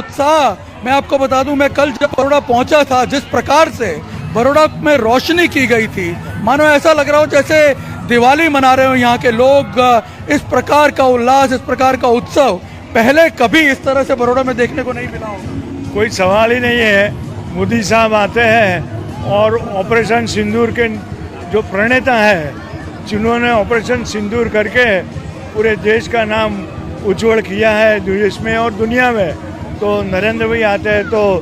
उत्साह, मैं आपको बता दूं, मैं कल जब बड़ौदा पहुंचा था, जिस प्रकार से बड़ौदा में रोशनी की गई थी, मानो ऐसा लग रहा हो जैसे दिवाली मना रहे हो यहाँ के लोग। इस प्रकार का उल्लास, इस प्रकार का उत्सव पहले कभी इस तरह से बड़ौदा में देखने को नहीं मिला होगा। कोई सवाल ही नहीं है। मोदी साहब आते हैं और ऑपरेशन सिंदूर के जो प्रणेता है, जिन्होंने ऑपरेशन सिंदूर करके पूरे देश का नाम उज्जवल किया है देश में और दुनिया में, तो नरेंद्र भाई आते हैं तो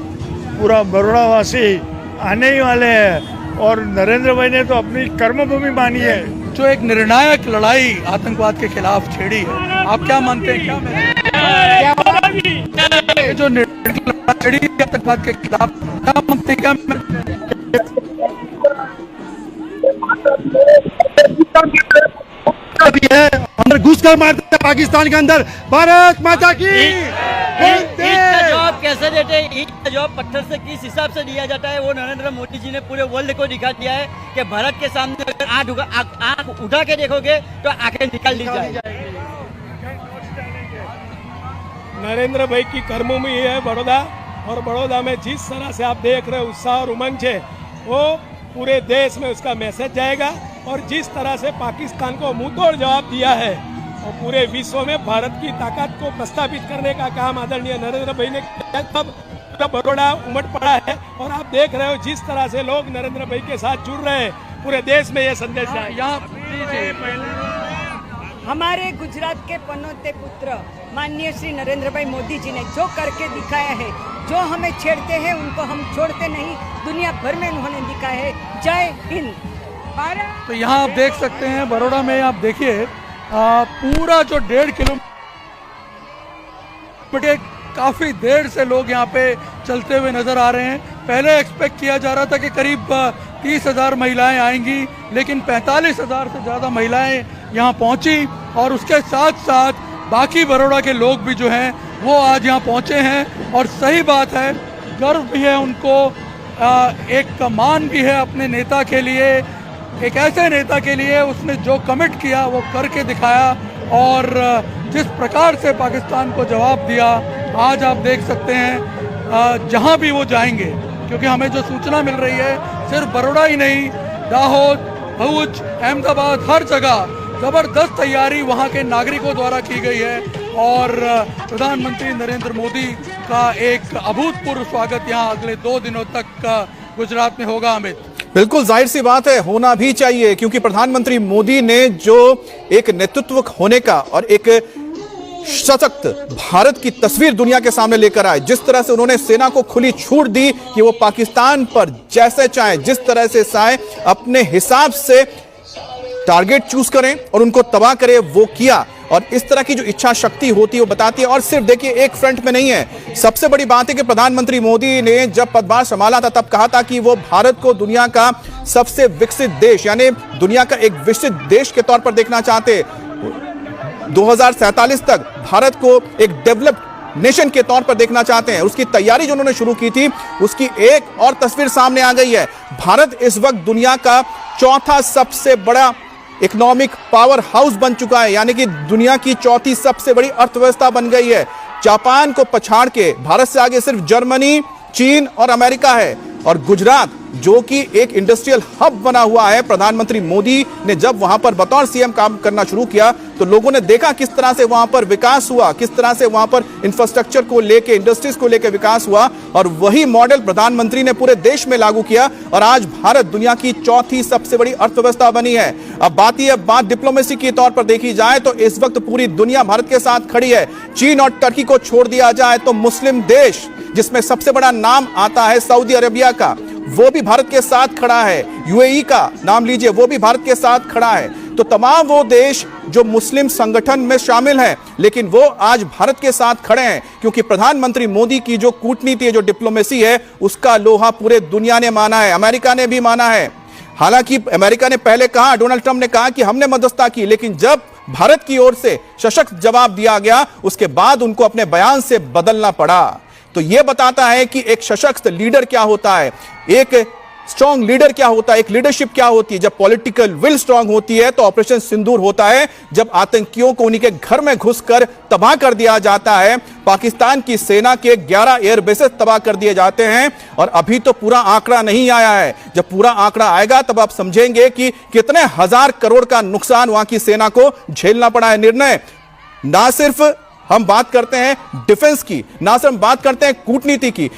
पूरा बड़ौदा वासी आने ही वाले हैं। और नरेंद्र भाई ने तो अपनी कर्मभूमि मानी है। जो एक निर्णायक लड़ाई आतंकवाद के खिलाफ छेड़ी है, आप क्या मानते हैं? क्या जो निर्णायक लड़ाई छेड़ी है आतंकवाद के खिलाफ, क्या मानते हैं? क्या अंदर घुसकर मारते हैं पाकिस्तान के अंदर। भारत माता की जवाब कैसे देते हैं? ईद का जवाब पत्थर से किस हिसाब से दिया जाता है, वो नरेंद्र मोदी जी ने पूरे वर्ल्ड को दिखा दिया है कि भारत के सामने अगर आंख उठा के देखोगे तो आंखें निकाल दी जाएगी। नरेंद्र भाई की कर्मभूमि है बड़ौदा, और बड़ौदा में जिस तरह से आप देख रहे हो उत्साह और उमंग है, वो पूरे देश में उसका मैसेज जाएगा। और जिस तरह से पाकिस्तान को मुंहतोड़ जवाब दिया है और पूरे विश्व में भारत की ताकत को प्रस्तावित करने का काम आदरणीय नरेंद्र भाई ने किया, तब बड़ौदा उमड़ पड़ा है। और आप देख रहे हो जिस तरह से लोग नरेंद्र भाई के साथ जुड़ रहे हैं, पूरे देश में ये संदेश जाएगा। हमारे गुजरात के पनौते पुत्र माननीय श्री नरेंद्र भाई मोदी जी ने जो करके दिखाया है, जो हमें छेड़ते हैं उनको हम छोड़ते नहीं, दुनिया भर में उन्होंने दिखाया है। जय हिंद। तो यहाँ आप देख सकते हैं बड़ौदा में, आप देखिए पूरा जो 1.5 किलोमीटर काफी देर से लोग यहाँ पे चलते हुए नजर आ रहे हैं। पहले एक्सपेक्ट किया जा रहा था कि करीब 30,000 महिलाएं आएंगी, लेकिन 45,000 से ज्यादा महिलाएं यहाँ पहुंची। और उसके साथ साथ बाकी बड़ौदा के लोग भी जो हैं वो आज यहाँ पहुंचे हैं। और सही बात है, गर्व भी है उनको, एक मान भी है अपने नेता के लिए, एक ऐसे नेता के लिए उसने जो कमिट किया वो करके दिखाया। और जिस प्रकार से पाकिस्तान को जवाब दिया, आज आप देख सकते हैं जहां भी वो जाएंगे, क्योंकि हमें जो सूचना मिल रही है सिर्फ बड़ौदा ही नहीं, दाहोद, भरूच, अहमदाबाद, हर जगह जबरदस्त तैयारी वहां के नागरिकों द्वारा की गई है। और प्रधानमंत्री नरेंद्र मोदी का एक अभूतपूर्व स्वागत यहाँ अगले 2 दिनों तक गुजरात में होगा। अमित, बिल्कुल जाहिर सी बात है, होना भी चाहिए, क्योंकि प्रधानमंत्री मोदी ने जो एक नेतृत्व होने का और एक सशक्त भारत की तस्वीर दुनिया के सामने लेकर आए, जिस तरह से उन्होंने सेना को खुली छूट दी कि वो पाकिस्तान पर जैसे चाहे, जिस तरह से चाहे, अपने हिसाब से टारगेट चूज करें और उनको तबाह करें, वो किया। और इस तरह की जो इच्छा शक्ति होती है वो बताती है। और सिर्फ देखिए एक फ्रंट में नहीं है, सबसे बड़ी बात है कि प्रधानमंत्री मोदी ने जब पदभार संभाला था तब कहा था कि वो भारत को दुनिया का सबसे विकसित देश, यानी दुनिया का एक विकसित देश के तौर पर देखना चाहते। 2047 तक भारत को एक डेवलप्ड नेशन के तौर पर देखना चाहते हैं। उसकी तैयारी जो उन्होंने शुरू की थी, उसकी एक और तस्वीर सामने आ गई है। भारत इस वक्त दुनिया का चौथा सबसे बड़ा इकोनॉमिक पावर हाउस बन चुका है, यानी कि दुनिया की चौथी सबसे बड़ी अर्थव्यवस्था बन गई है। जापान को पछाड़ के भारत से आगे सिर्फ जर्मनी, चीन और अमेरिका है। और गुजरात जो कि एक इंडस्ट्रियल हब बना हुआ है, प्रधानमंत्री मोदी ने जब वहां पर बतौर सीएम काम करना शुरू किया तो लोगों ने देखा किस तरह से वहां पर विकास हुआ, किस तरह से वहां पर इंफ्रास्ट्रक्चर को लेके, इंडस्ट्रीज को लेके विकास हुआ। और वही मॉडल प्रधानमंत्री ने पूरे देश में लागू किया और आज भारत दुनिया की चौथी सबसे बड़ी अर्थव्यवस्था बनी है। अब बात डिप्लोमेसी के तौर पर देखी जाए तो इस वक्त पूरी दुनिया भारत के साथ खड़ी है। चीन और टर्की को छोड़ दिया जाए तो मुस्लिम देश जिसमें सबसे बड़ा नाम आता है सऊदी अरेबिया का, वो भी भारत के साथ खड़ा है। यूएई का नाम लीजिए, वो भी भारत के साथ खड़ा है। तो तमाम वो देश जो मुस्लिम संगठन में शामिल हैं, लेकिन वो आज भारत के साथ खड़े हैं, क्योंकि प्रधानमंत्री मोदी की जो कूटनीति है, जो डिप्लोमेसी है, उसका लोहा पूरे दुनिया ने माना है, अमेरिका ने भी माना है। हालांकि अमेरिका ने पहले कहा, डोनाल्ड ट्रंप ने कहा कि हमने मध्यस्थता की, लेकिन जब भारत की ओर से सशक्त जवाब दिया गया, उसके बाद उनको अपने बयान से बदलना पड़ा। तो यह बताता है कि एक सशक्त लीडर क्या होता है, एक स्ट्रांग लीडर क्या होता है, एक लीडरशिप क्या होती है। जब पॉलिटिकल विल स्ट्रांग होती है तो ऑपरेशन सिंदूर होता है। जब आतंकियों को उन्हीं के घर में घुसकर तबाह कर दिया जाता है, पाकिस्तान की सेना के 11 एयर बेसेस तबाह कर दिए जाते हैं। और अभी तो पूरा आंकड़ा नहीं आया है, जब पूरा आंकड़ा आएगा तब आप समझेंगे कि कितने हजार करोड़ का नुकसान वहां की सेना को झेलना पड़ा है। निर्णय ना सिर्फ हम बात करते हैं डिफेंस की, ना सिर्फ हम बात करते हैं कूटनीति की,